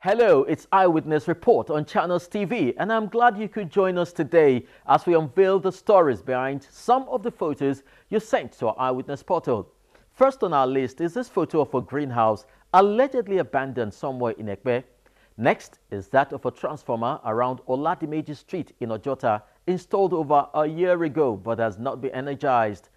Hello, it's Eyewitness Report on Channels TV, and I'm glad you could join us today as we unveil the stories behind some of the photos you sent to our Eyewitness portal. First on our list is this photo of a greenhouse allegedly abandoned somewhere in Ekpe. Next is that of a transformer around Oladimeji Street in Ojota, installed over a year ago but has not been energized.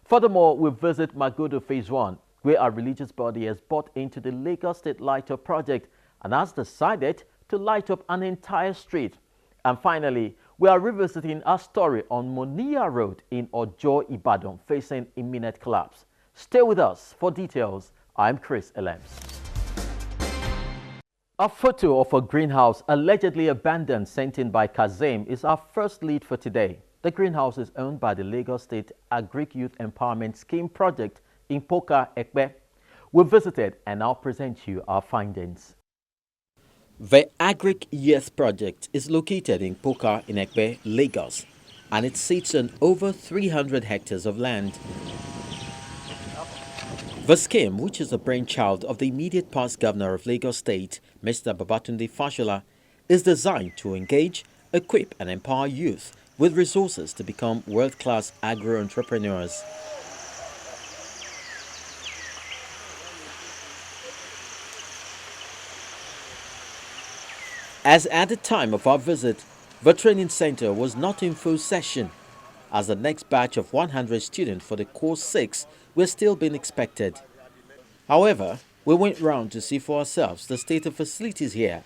Furthermore, we visit Magodo Phase 1, where a religious body has bought into the Lagos State Light-Up project and has decided to light up an entire street. And finally, we are revisiting our story on Monia Road in Ojo, Ibadan, facing imminent collapse. Stay with us for details. I'm Chris Elems. A photo of a greenhouse allegedly abandoned sent in by Kazem is our first lead for today. The greenhouse is owned by the Lagos State Agric Youth Empowerment Scheme project in Poka, Ekpe. We visited and now present you our findings. The Agric Youth Project is located in Poka in Ekpe, Lagos, and it sits on over 300 hectares of land. The scheme, which is a brainchild of the immediate past governor of Lagos State, Mr. Babatunde Fashola, is designed to engage, equip and empower youth with resources to become world-class agro-entrepreneurs. As at the time of our visit, the training center was not in full session, as the next batch of 100 students for the course 6 were still being expected. However, we went round to see for ourselves the state of facilities here,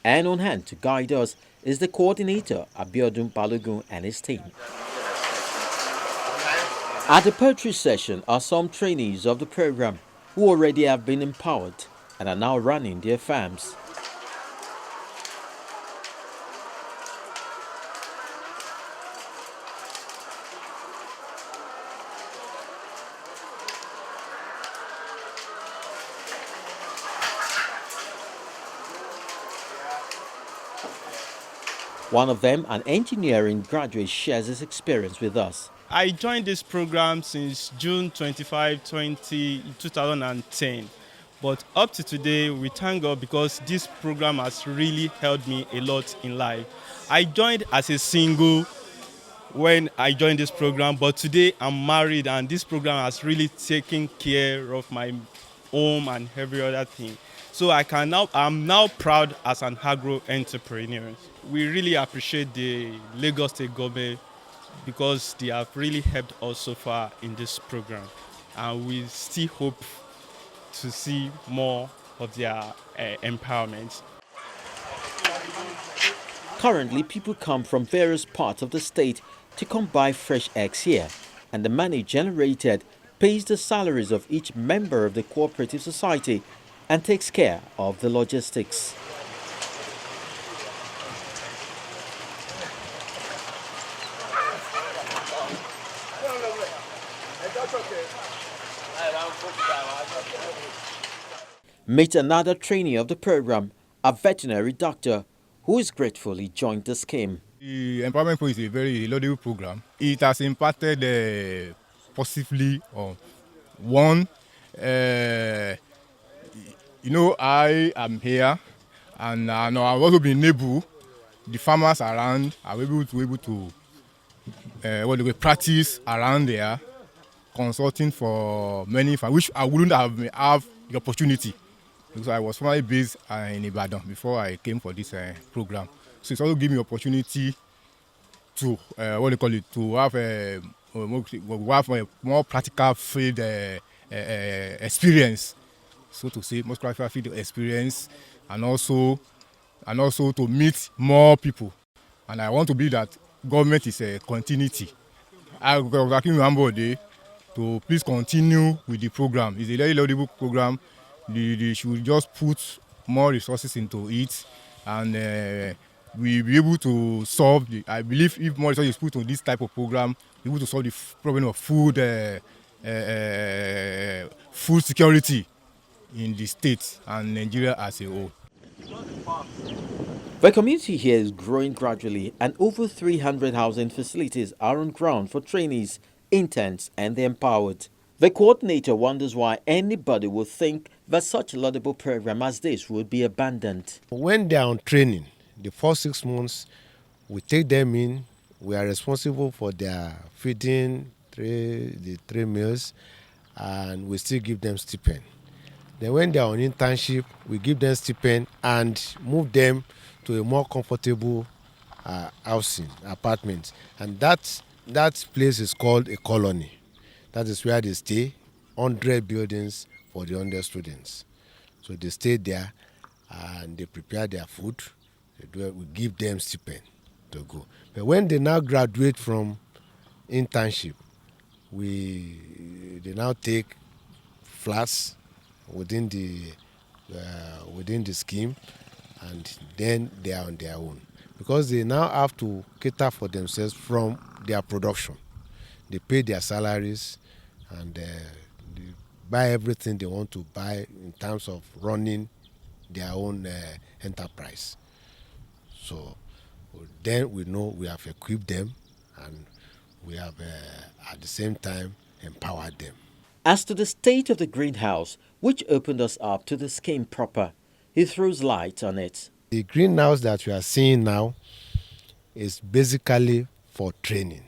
and on hand to guide us is the coordinator, Abiodun Balogun, and his team. At the poetry session are some trainees of the program who already have been empowered and are now running their farms. One of them, an engineering graduate, shares his experience with us. I joined this program since June 25, 2010. But up to today, we thank God because this program has really helped me a lot in life. I joined as a single when I joined this program, but today I'm married and this program has really taken care of my home and every other thing. So I'm now proud as an agro entrepreneur. We really appreciate the Lagos State government because they have really helped us so far in this program. And we still hope to see more of their empowerment. Currently, people come from various parts of the state to come buy fresh eggs here, and the money generated pays the salaries of each member of the cooperative society and takes care of the logistics. Meet another trainee of the program, a veterinary doctor, who is grateful he joined the scheme. The empowerment program is a very laudable program. It has impacted positively on one. I am here, and I've also been able, the farmers around are able to practice around there, consulting for many farmers, which I wouldn't have the opportunity because I was formerly based in Ibadan before I came for this program. So it's also giving me opportunity to to have a more practical field experience, so to say, more practical field experience, and also to meet more people. And I want to believe that government is a continuity. I was asking Ambode to please continue with the program. It's a very laudable program. They should just put more resources into it, and we'll be able to solve I believe if more resources is put on this type of program, we'll be able to solve the problem of food security in the state and Nigeria as a whole. The community here is growing gradually, and over 300 housing facilities are on ground for trainees, interns and the empowered. The coordinator wonders why anybody would think that such a laudable program as this would be abandoned. When they are on training, the first 6 months, we take them in. We are responsible for their feeding, the 3 meals, and we still give them stipend. Then when they are on internship, we give them stipend and move them to a more comfortable housing, apartment. And that place is called a colony. That is where they stay, 100 buildings for the 100 students. So they stay there and they prepare their food. We give them stipend to go. But when they now graduate from internship, they now take flats within the scheme, and then they are on their own, because they now have to cater for themselves from their production. They pay their salaries and they buy everything they want to buy in terms of running their own enterprise. So then we know we have equipped them and we have at the same time empowered them. As to the state of the greenhouse, which opened us up to the scheme proper, he throws light on it. The greenhouse that we are seeing now is basically for training.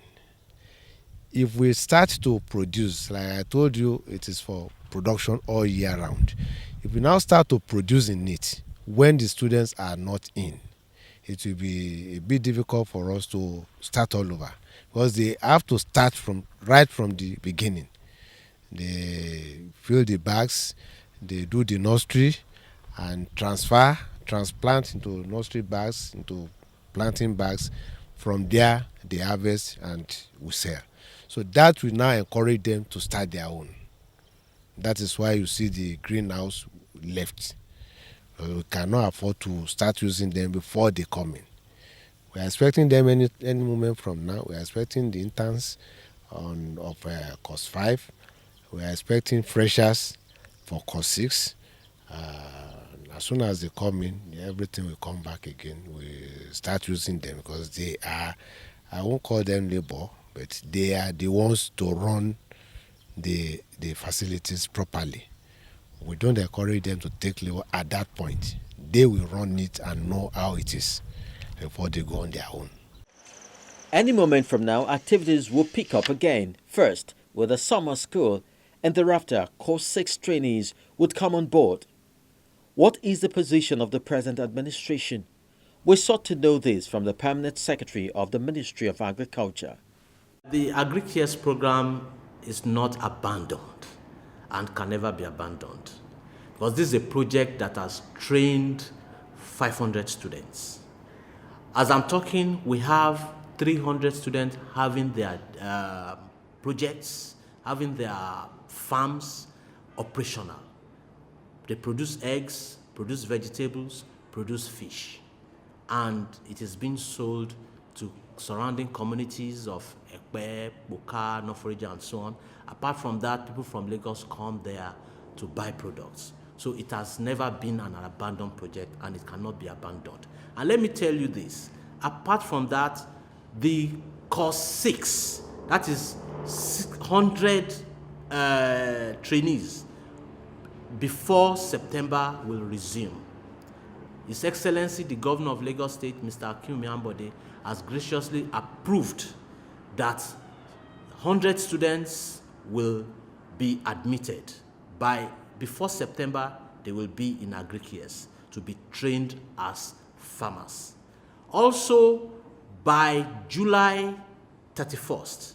If we start to produce, like I told you, it is for production all year round. If we now start to produce in it when the students are not in, it will be a bit difficult for us to start all over, because they have to start right from the beginning. They fill the bags, they do the nursery and transplant into nursery bags, into planting bags. From there, they harvest and we sell. So that will now encourage them to start their own. That is why you see the greenhouse left. We cannot afford to start using them before they come in. We are expecting them any moment from now. We are expecting the interns of course 5. We are expecting freshers for course 6. As soon as they come in, everything will come back again. We start using them because they are, I won't call them labor, but they are the ones to run the facilities properly. We don't encourage them to take labor at that point. They will run it and know how it is before they go on their own. Any moment from now, activities will pick up again. First, with the summer school, and thereafter, course 6 trainees would come on board. What is the position of the present administration? We sought to know this from the Permanent Secretary of the Ministry of Agriculture. The Agric program is not abandoned and can never be abandoned, because this is a project that has trained 500 students. As I'm talking, we have 300 students having their projects, having their farms operational. They produce eggs, produce vegetables, produce fish, and it is being sold to surrounding communities of Ekpe, Boka, Noforija, and so on. Apart from that, people from Lagos come there to buy products. So it has never been an abandoned project, and it cannot be abandoned. And let me tell you this, apart from that, the course 6, that is 600 trainees, before September will resume. His Excellency, the Governor of Lagos State, Mr. Akinwumi Ambode, has graciously approved that 100 students will be admitted. Before September, they will be in Agric to be trained as farmers. Also, by July 31st,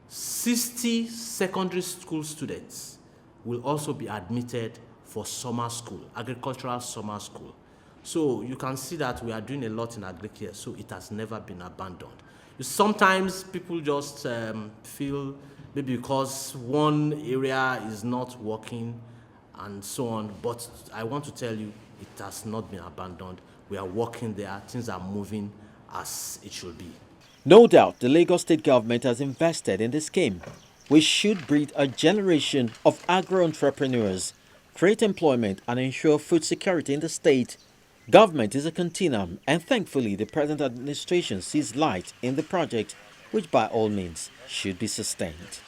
60 secondary school students will also be admitted for summer school, agricultural summer school. So you can see that we are doing a lot in Agric, so it has never been abandoned. Sometimes people just feel maybe because one area is not working and so on, but I want to tell you it has not been abandoned. We are working there, things are moving as it should be. No doubt the Lagos State government has invested in this scheme, which should breed a generation of agro-entrepreneurs, create employment and ensure food security in the state. Government is a continuum, and thankfully the present administration sees light in the project, which by all means should be sustained.